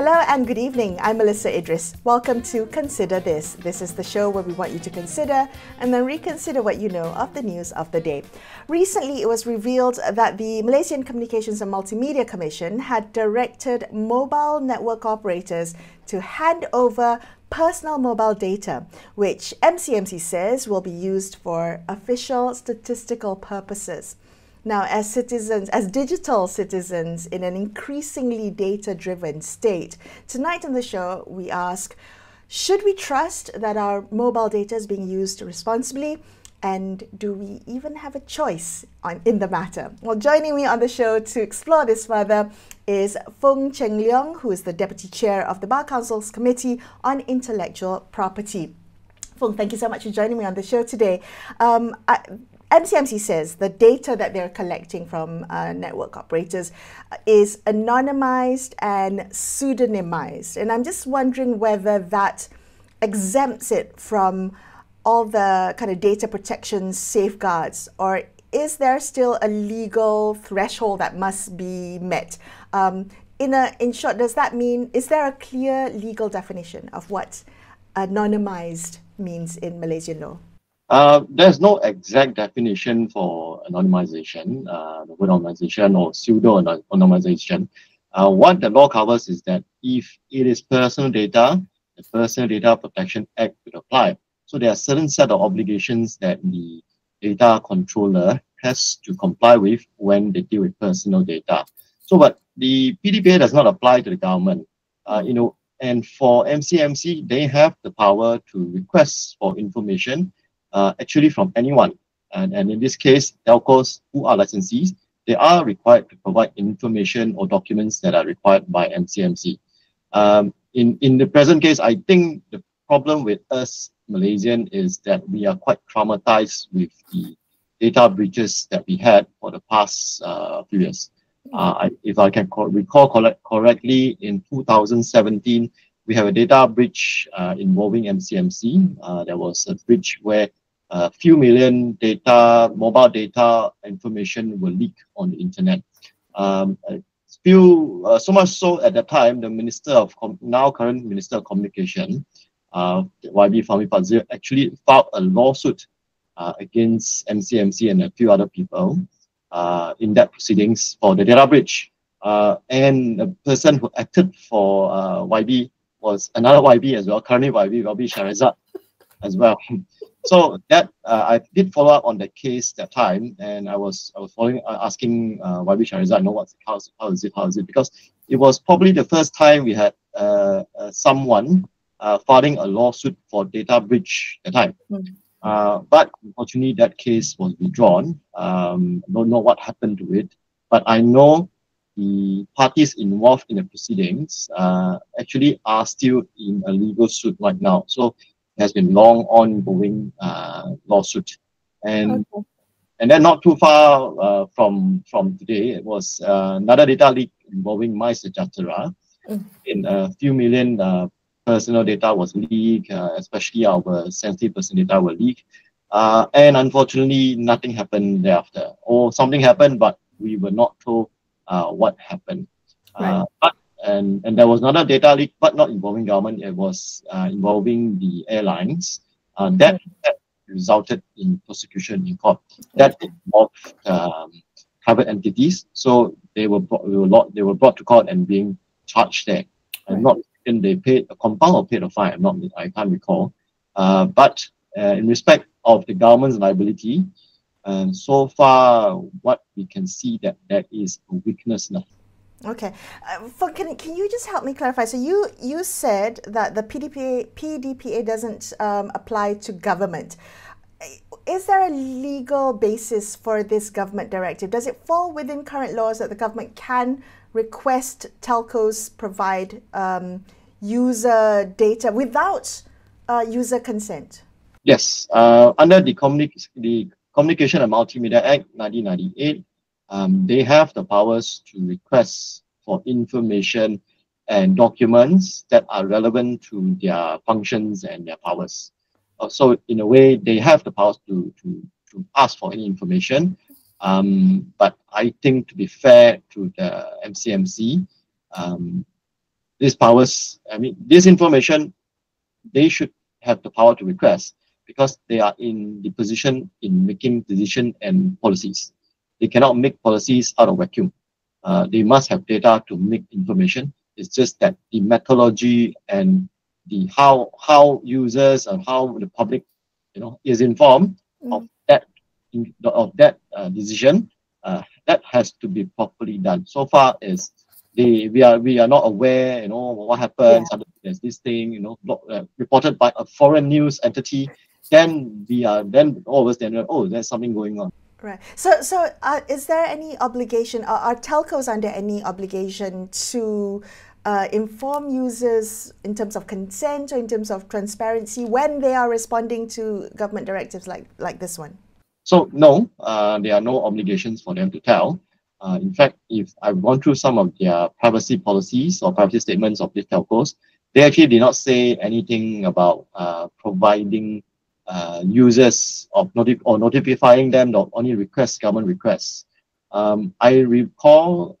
Hello and good evening. I'm Melisa Idris. Welcome to Consider This. This is the show where we want you to consider and then reconsider what you know of the news of the day. Recently, it was revealed that the Malaysian Communications and Multimedia Commission had directed mobile network operators to hand over personal mobile data, which MCMC says will be used for official statistical purposes. Now, as digital citizens in an increasingly data-driven state, tonight on the show, we ask, should we trust that our mobile data is being used responsibly? And do we even have a choice in the matter? Well, joining me on the show to explore this further is Foong Cheng Leong, who is the Deputy Chair of the Bar Council's Committee on Intellectual Property. Foong, thank you so much for joining me on the show today. MCMC says the data that they're collecting from network operators is anonymized and pseudonymized. And I'm just wondering whether that exempts it from all the kind of data protection safeguards, or is there still a legal threshold that must be met? In short, does that mean, is there a clear legal definition of what anonymized means in Malaysian law? There's no exact definition for anonymization, the word anonymization or pseudo-anonymization. What the law covers is that if it is personal data, the Personal Data Protection Act would apply. So there are certain set of obligations that the data controller has to comply with when they deal with personal data. So, but the PDPA does not apply to the government, and for MCMC, they have the power to request for information actually from anyone. And in this case, telcos who are licensees, they are required to provide information or documents that are required by MCMC. In the present case, I think the problem with us Malaysian is that we are quite traumatized with the data breaches that we had for the past few years. If I can recall correctly, in 2017, we have a data breach involving MCMC. There was a breach where a few million mobile data information were leaked on the internet. So much so at that time, the current Minister of Communication, YB Fahmi Fadzil, actually filed a lawsuit against MCMC and a few other people in that proceedings for the data breach. And the person who acted for YB was another YB as well, currently YB Shahrazad as well. So that I did follow up on the case that time, and I was asking YB Shahrazad, how is it? Because it was probably the first time we had someone filing a lawsuit for data breach at the time. But unfortunately, that case was withdrawn. I don't know what happened to it, but I know the parties involved in the proceedings actually are still in a legal suit right now. So it has been long ongoing lawsuit. And then not too far from today, it was another data leak involving MySejahtera. In a few million personal data was leaked, especially our sensitive personal data were leaked. And unfortunately, nothing happened thereafter. Or something happened, but we were not told what happened. Right. And there was another data leak, but not involving government. It was involving the airlines. That resulted in prosecution in court. That involved private entities. So they were brought to court and being charged there. And not they paid a compound or paid a fine. I can't recall. But in respect of the government's liability, so far what we can see that is a weakness now. Okay, can you just help me clarify? So you said that the PDPA doesn't apply to government. Is there a legal basis for this government directive? Does it fall within current laws that the government can request telcos provide user data without user consent? Yes, under the Communication and Multimedia Act 1998, they have the powers to request for information and documents that are relevant to their functions and their powers. So in a way, they have the powers to ask for any information. But I think, to be fair to the MCMC, these powers, I mean, this information, they should have the power to request because they are in the position in making decision and policies. They cannot make policies out of vacuum. They must have data to make information. It's just that the methodology and the how users and how the public, is informed of that decision. That has to be properly done. So far, is we are not aware, what happens. Yeah. There's this thing, reported by a foreign news entity. Then all of us oh, there's something going on. Right. So is there any obligation, are telcos under any obligation to inform users in terms of consent or in terms of transparency when they are responding to government directives like this one? So no, there are no obligations for them to tell. In fact, if I've gone through some of their privacy policies or privacy statements of these telcos, they actually did not say anything about providing users or notifying them of only government requests. I recall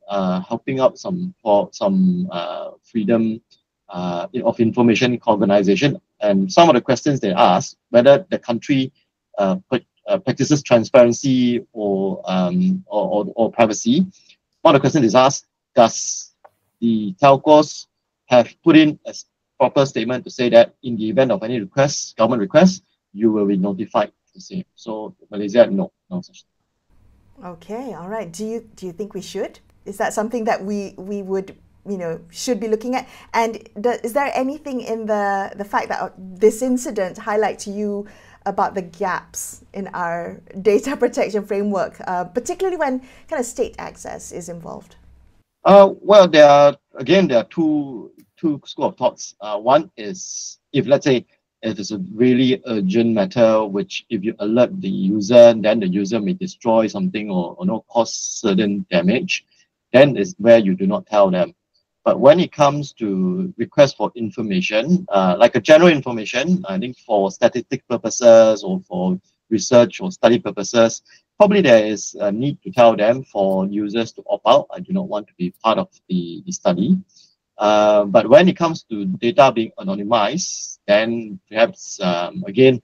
helping out for some freedom of information organization, and some of the questions they asked whether the country practices transparency or privacy. One of the questions is asked: does the telcos have put in a proper statement to say that in the event of any requests, government requests, you will be notified the same? So Malaysia, no such thing. Okay, all right. Do you think we should? Is that something that we would should be looking at? And is there anything in the fact that this incident highlight to you about the gaps in our data protection framework, particularly when kind of state access is involved? Well, there are two school of thoughts. One is, if let's say if it's a really urgent matter, which if you alert the user, then the user may destroy something or cause certain damage, then is where you do not tell them. But when it comes to requests for information, like a general information, I think for statistic purposes or for research or study purposes, probably there is a need to tell them for users to opt out. I do not want to be part of the study. But when it comes to data being anonymized, then perhaps again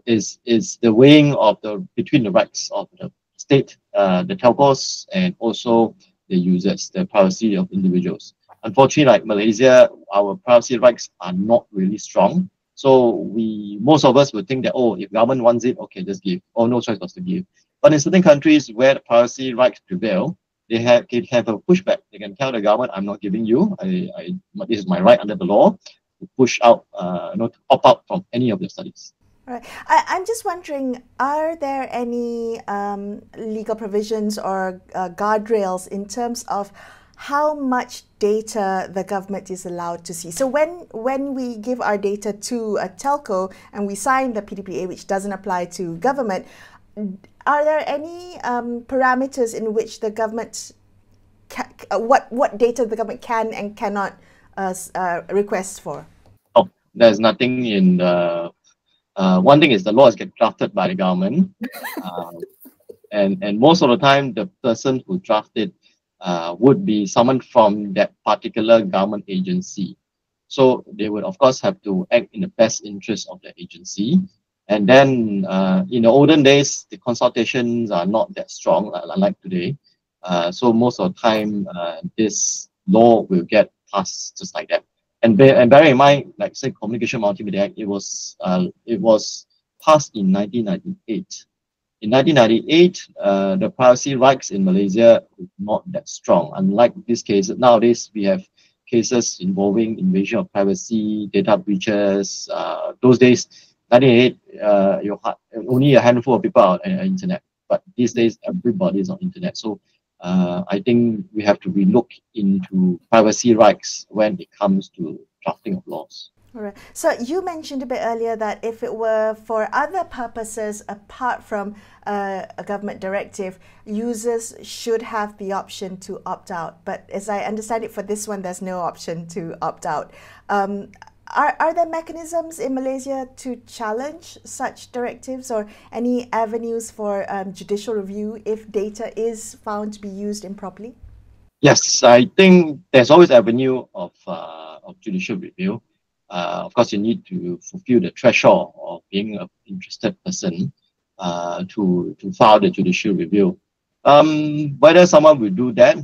is the weighing of between the rights of the state, the telcos, and also the users, the privacy of individuals. Unfortunately, like Malaysia, our privacy rights are not really strong. So most of us would think that, oh, if government wants it, okay, just give. Oh, no choice but to give. But in certain countries where the privacy rights prevail, they can have a pushback. They can tell the government, I'm not giving you. This is my right under the law to push out, to opt out from any of the studies. Right. I'm just wondering, are there any legal provisions or guardrails in terms of how much data the government is allowed to see? So when we give our data to a telco and we sign the PDPA, which doesn't apply to government, are there any parameters in which the government, what data the government can and cannot request for? Oh, there's nothing in the... one thing is the laws get drafted by the government, and most of the time the person who drafted would be someone from that particular government agency. So they would of course have to act in the best interest of the agency. And then in the olden days, the consultations are not that strong, unlike today. So most of the time, this law will get passed just like that. And bear in mind, like say Communication Multimedia Act, it was passed in 1998. In 1998, the privacy rights in Malaysia were not that strong. Unlike these cases, nowadays we have cases involving invasion of privacy, data breaches. Those days, 1988, only a handful of people are on the internet. But these days, everybody is on internet. So I think we have to relook into privacy rights when it comes to drafting of laws. All right. So you mentioned a bit earlier that if it were for other purposes apart from a government directive, users should have the option to opt out. But as I understand it, for this one, there's no option to opt out. Are there mechanisms in Malaysia to challenge such directives or any avenues for judicial review if data is found to be used improperly? Yes, I think there's always avenue of judicial review. Of course, you need to fulfill the threshold of being an interested person to file the judicial review. Whether someone will do that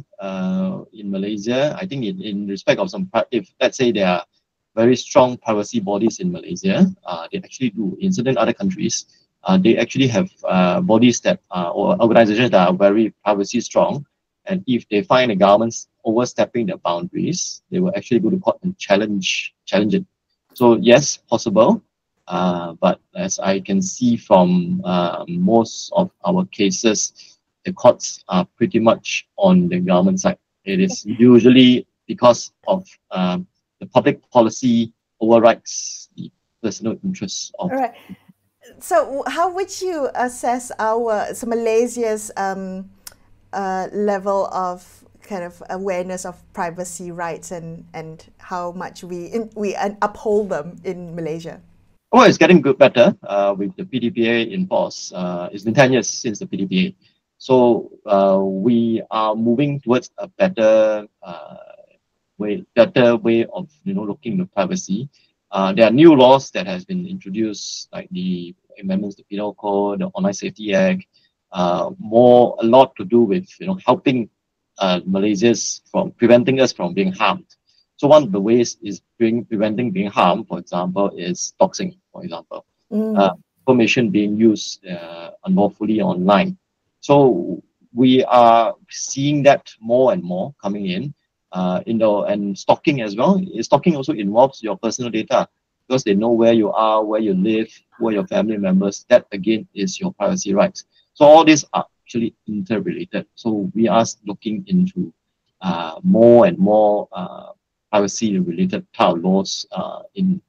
in Malaysia, I think in respect of some, if let's say there are very strong privacy bodies in Malaysia, they actually do. In certain other countries, they actually have bodies that or organizations that are very privacy strong. And if they find the government's overstepping their boundaries, they will actually go to court and challenge it. So yes, possible. But as I can see from most of our cases, the courts are pretty much on the government side. It is usually because of the public policy overrides the personal interests of. All right. So how would you assess Malaysia's level of kind of awareness of privacy rights and how much we uphold them in Malaysia? Oh, it's getting better with the PDPA in force. It's been 10 years since the PDPA. So we are moving towards a better way of looking at privacy. There are new laws that has been introduced, like the amendments to the Penal Code, the Online Safety Act, a lot to do with helping Malaysians from preventing us from being harmed. So one of the ways is preventing being harmed, for example, is doxing, for example, information being used unlawfully online. So we are seeing that more and more coming in, and stalking as well. Stalking also involves your personal data because they know where you are, where you live, who are your family members. That again is your privacy rights. So all these are actually interrelated. So we are looking into more and more privacy-related type of laws in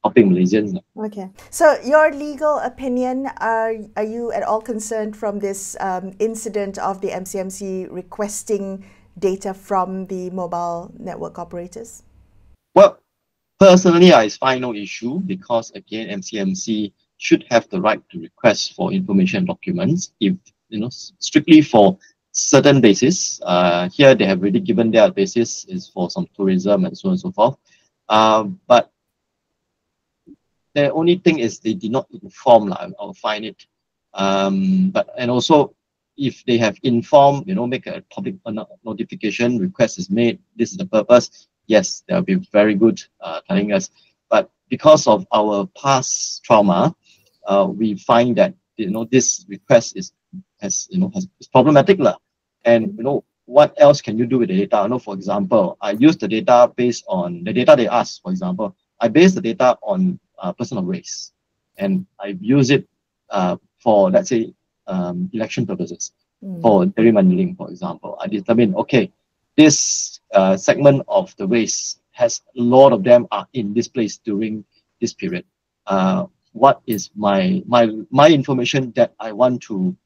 helping Malaysians. Okay. So your legal opinion, are you at all concerned from this incident of the MCMC requesting data from the mobile network operators? Well, personally, I find no issue because again, MCMC should have the right to request for information documents if strictly for certain basis. Here they have already given their basis is for some tourism and so on and so forth. But the only thing is they did not inform. I'll find it. And also if they have informed, make a public notification, request is made, this is the purpose. Yes, they'll be very good telling us. But because of our past trauma, we find that this request is problematic lah. And what else can you do with the data? For example, I use the data based on the data they ask. For example, I base the data on person of race, and I use it for, let's say, election purposes, for gerrymandering, for example. I determine, okay, this segment of the race has a lot of them are in this place during this period. What is my information that I want to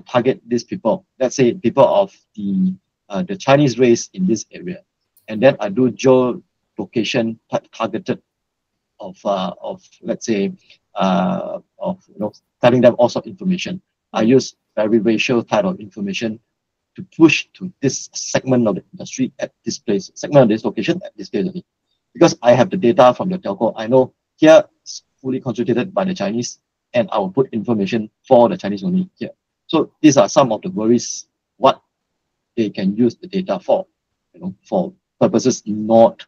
target these people? Let's say people of the Chinese race in this area, and then I do geolocation targeted of let's say telling them all sorts of information. I use very racial type of information to push to this segment of the industry at this place, segment of this location at this place only. Because I have the data from the telco, I know here it's fully constituted by the Chinese, and I will put information for the Chinese only here. So these are some of the worries what they can use the data for, for purposes not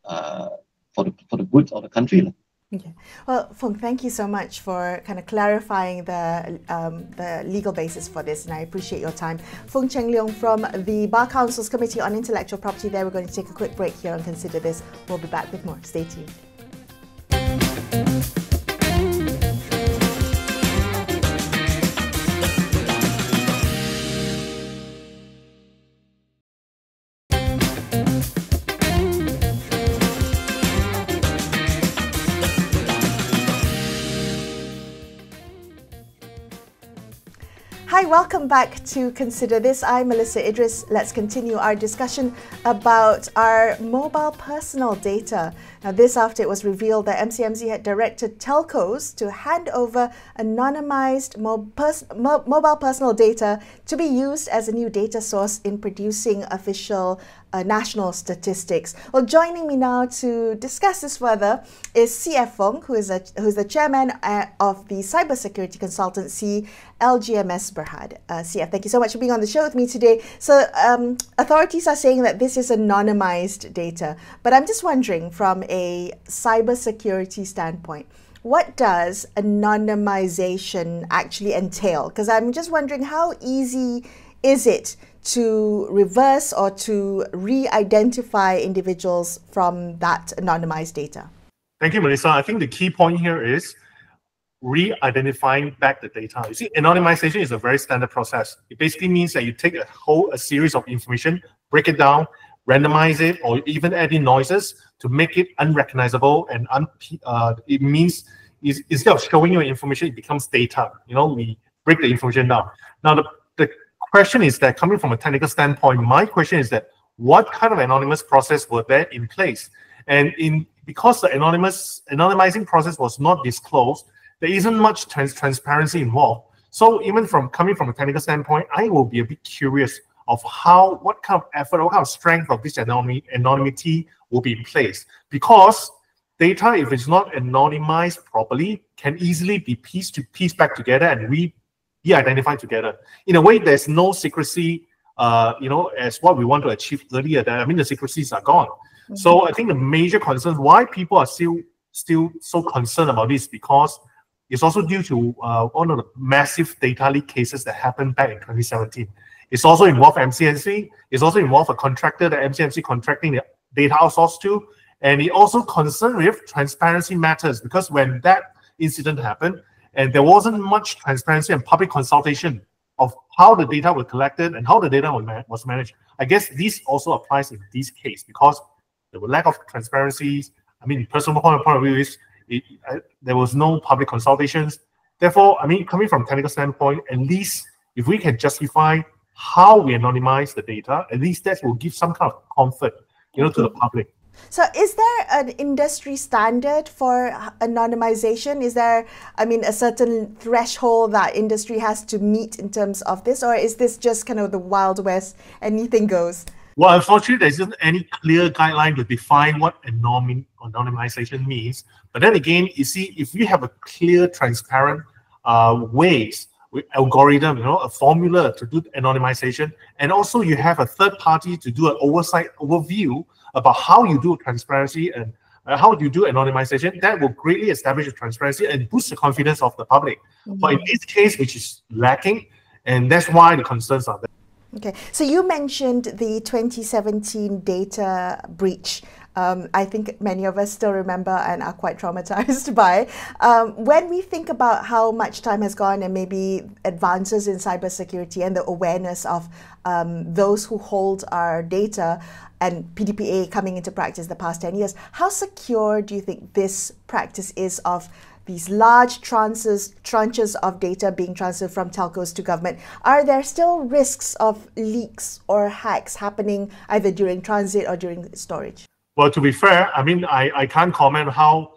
for the good of the country. Okay. Well, Foong, thank you so much for kind of clarifying the legal basis for this, and I appreciate your time. Foong Cheng Leong from the Bar Council's Committee on Intellectual Property. There, we're going to take a quick break here and consider this. We'll be back with more. Stay tuned. Hi, welcome back to Consider This. I'm Melisa Idris. Let's continue our discussion about our mobile personal data. Now, this after it was revealed that MCMC had directed telcos to hand over anonymized mobile personal data to be used as a new data source in producing official national statistics. Well, joining me now to discuss this further is CF Fong, who is the chairman of the cybersecurity consultancy LGMS Berhad. CF, thank you so much for being on the show with me today. So, authorities are saying that this is anonymized data, but I'm just wondering, from a cybersecurity standpoint, what does anonymization actually entail? Because I'm just wondering, how easy is it to reverse or to re-identify individuals from that anonymized data? Thank you, Melissa. I think the key point here is re-identifying back the data. You see, anonymization is a very standard process. It basically means that you take a series of information, break it down, randomize it, or even add in noises to make it unrecognizable, and it means instead of showing you information, it becomes data. You know, we break the information down. Now, the question is that, coming from a technical standpoint, my question is that what kind of anonymous process were there in place? And because the anonymizing process was not disclosed, there isn't much transparency involved. So even coming from a technical standpoint, I will be a bit curious of what kind of effort, what kind of strength of this anonymity will be in place. Because data, if it's not anonymized properly, can easily be pieced back together and re-identified together. In a way, there's no secrecy, as what we want to achieve earlier. The secrecies are gone. Mm-hmm. So I think the major concerns why people are still so concerned about this, because it's also due to one of the massive data leak cases that happened back in 2017. It's also involved MCMC. It's also involved a contractor that MCMC contracting the data outsourced to. And it also concerned with transparency matters, because when that incident happened, and there wasn't much transparency and public consultation of how the data was collected and how the data was managed. I guess this also applies in this case, because there was lack of transparency. Personal point of view is there was no public consultations. Therefore, coming from a technical standpoint, at least if we can justify how we anonymize the data, at least that will give some kind of comfort, to the public. So is there an industry standard for anonymization? Is there, a certain threshold that industry has to meet in terms of this? Or is this just kind of the Wild West, anything goes? Well, unfortunately, there isn't any clear guideline to define what anonymization means. But then again, you see, if you have a clear, transparent ways, with algorithm, a formula to do anonymization, and also you have a third party to do an overview about how you do transparency and how you do anonymization, that will greatly establish the transparency and boost the confidence of the public. Mm-hmm. But in this case, which is lacking, and that's why the concerns are there. Okay, so you mentioned the 2017 data breach. I think many of us still remember and are quite traumatized by. When we think about how much time has gone and maybe advances in cybersecurity and the awareness of those who hold our data, and PDPA coming into practice the past 10 years, how secure do you think this practice is of these large tranches of data being transferred from telcos to government? Are there still risks of leaks or hacks happening either during transit or during storage? Well, to be fair, I can't comment how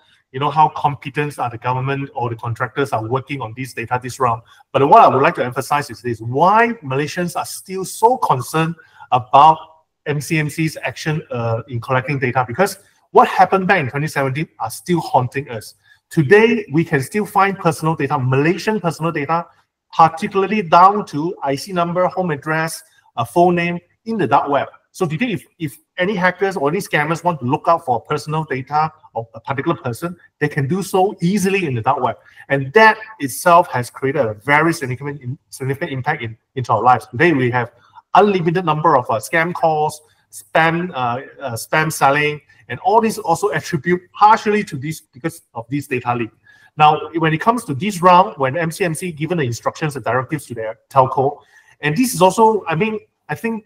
competent are the government or the contractors are working on this data this round. But what I would like to emphasize is this: why Malaysians are still so concerned about MCMC's action in collecting data, because what happened back in 2017 are still haunting us. Today, we can still find personal data, Malaysian personal data, particularly down to IC number, home address, phone name in the dark web. So today, if any hackers or any scammers want to look out for personal data of a particular person, they can do so easily in the dark web. And that itself has created a very significant impact into our lives. Today, we have unlimited number of scam calls, spam selling, and all these also attribute partially to this because of this data leak. Now, when it comes to this round, when MCMC given the instructions and directives to their telco, and this is also, I think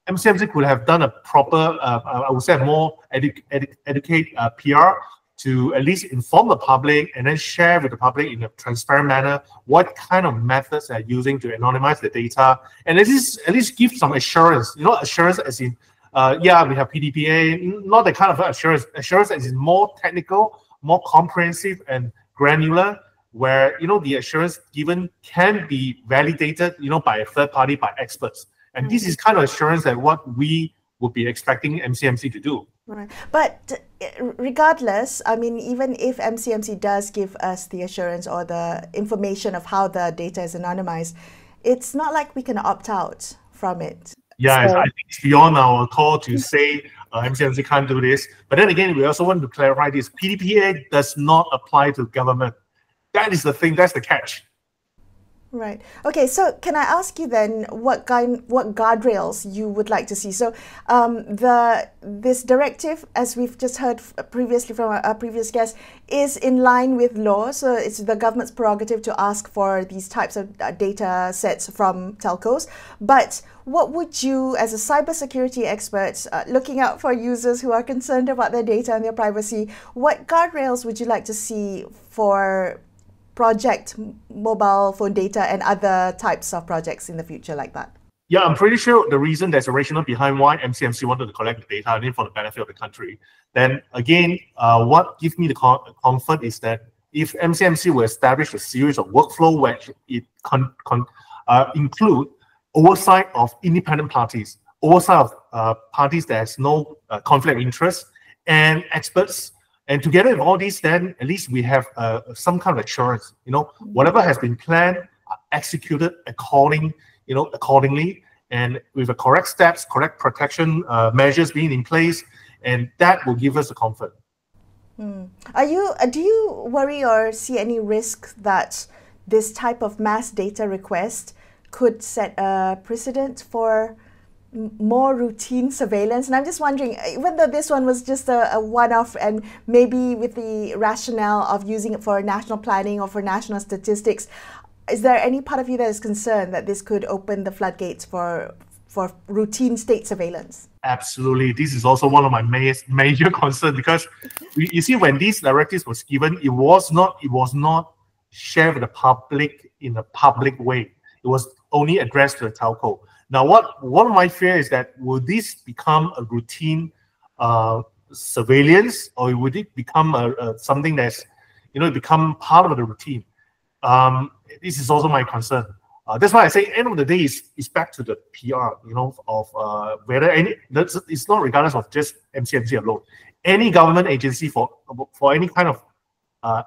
MCMC could have done a proper, I would say, more educate PR to at least inform the public and then share with the public in a transparent manner what kind of methods they're using to anonymize the data, and at least give some assurance. You know, assurance as in, yeah, we have PDPA, not the kind of assurance as in more technical, more comprehensive and granular, where, you know, the assurance given can be validated, you know, by a third party, by experts. And this is kind of assurance that what we would be expecting MCMC to do. Right. But regardless, I mean, even if MCMC does give us the assurance or the information of how the data is anonymized, it's not like we can opt out from it. Yeah, so, I think it's beyond our call to say MCMC can't do this. But then again, we also want to clarify this. PDPA does not apply to government. That is the thing, that's the catch. Right. Okay, so can I ask you then what guardrails you would like to see? So this directive, as we've just heard previously from our previous guest, is in line with law. So it's the government's prerogative to ask for these types of data sets from telcos. But what would you, as a cybersecurity expert, looking out for users who are concerned about their data and their privacy, what guardrails would you like to see for project mobile phone data and other types of projects in the future like that? Yeah, I'm pretty sure the reason there's a rationale behind why MCMC wanted to collect the data, and for the benefit of the country. Then again, what gives me the comfort is that if MCMC will establish a series of workflow which it include oversight of independent parties, oversight of parties that has no conflict of interest, and experts. And together with all these, then at least we have some kind of assurance. You know, whatever has been planned, executed accordingly, and with the correct steps, correct protection measures being in place, and that will give us a comfort. Do you worry or see any risk that this type of mass data request could set a precedent for more routine surveillance? And I'm just wondering, even though this one was just a one-off and maybe with the rationale of using it for national planning or for national statistics, is there any part of you that is concerned that this could open the floodgates for routine state surveillance? Absolutely. This is also one of my major concerns, because you see, when these directives was given, it was not shared with the public in a public way. It was only addressed to the telco. Now, one of my fears is that will this become a routine surveillance, or would it become something that's, you know, become part of the routine? This is also my concern. That's why I say, end of the day, is back to the PR, you know, of whether it's not regardless of just MCMC alone. Any government agency for any kind of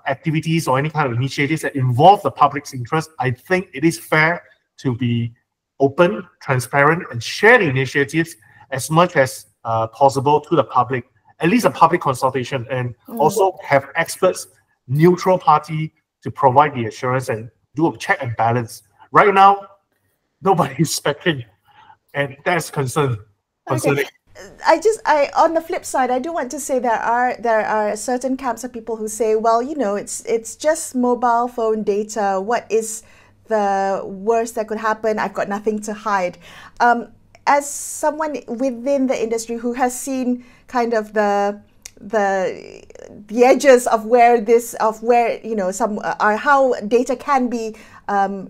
activities or any kind of initiatives that involve the public's interest, I think it is fair to be open, transparent, and share the initiatives as much as possible to the public, at least a public consultation, and also have experts, neutral party, to provide the assurance and do a check and balance. Right now, nobody is speccing, and that's concerning. Okay. On the flip side, I do want to say there are certain camps of people who say, well, you know, it's just mobile phone data. What is the worst that could happen? I've got nothing to hide. As someone within the industry who has seen kind of the edges of where you know some are, how data can be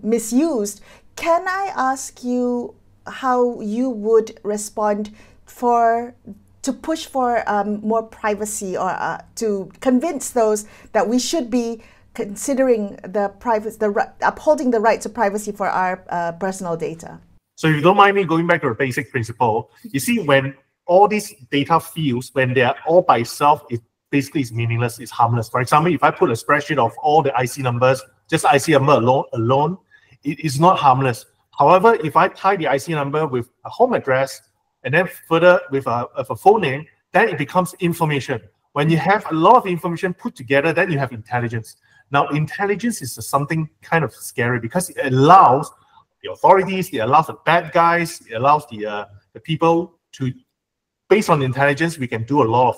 misused, can I ask you how you would respond to push for more privacy, or to convince those that we should be considering upholding the right to privacy for our personal data? So if you don't mind me going back to a basic principle, you see, when all these data fields, when they are all by itself, it basically is meaningless, it's harmless. For example, if I put a spreadsheet of all the IC numbers, just IC number alone, it is not harmless. However, if I tie the IC number with a home address and then further with a phone name, then it becomes information. When you have a lot of information put together, then you have intelligence. Now, intelligence is something kind of scary, because it allows the authorities, it allows the bad guys, it allows the people to, based on intelligence, we can do a lot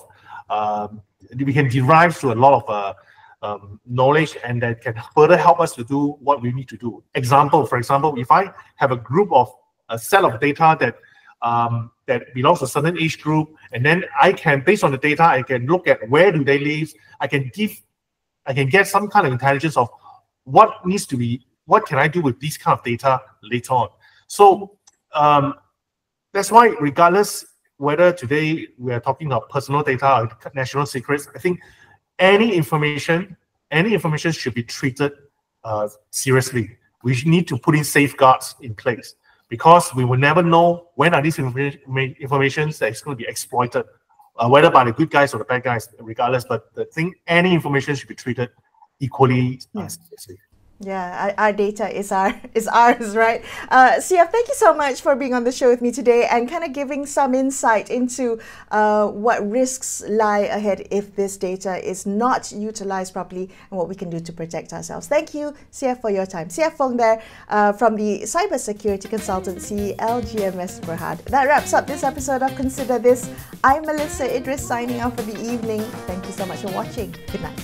of, we can derive to a lot of knowledge, and that can further help us to do what we need to do. For example, if I have a set of data that that belongs to a certain age group, and then I can, based on the data, I can look at where do they live. I can get some kind of intelligence of what can I do with these kind of data later on. So that's why, regardless whether today we are talking about personal data or national secrets, I think any information should be treated seriously. We need to put in safeguards in place, because we will never know when are these information that is going to be exploited, whether by the good guys or the bad guys, regardless. But the thing, any information should be treated equally seriously. Yeah, our data is ours, right? CF, thank you so much for being on the show with me today and kind of giving some insight into what risks lie ahead if this data is not utilized properly, and what we can do to protect ourselves. Thank you, CF, for your time. CF Fong there from the cybersecurity consultancy LGMS Berhad. That wraps up this episode of Consider This. I'm Melisa Idris signing off for the evening. Thank you so much for watching. Good night.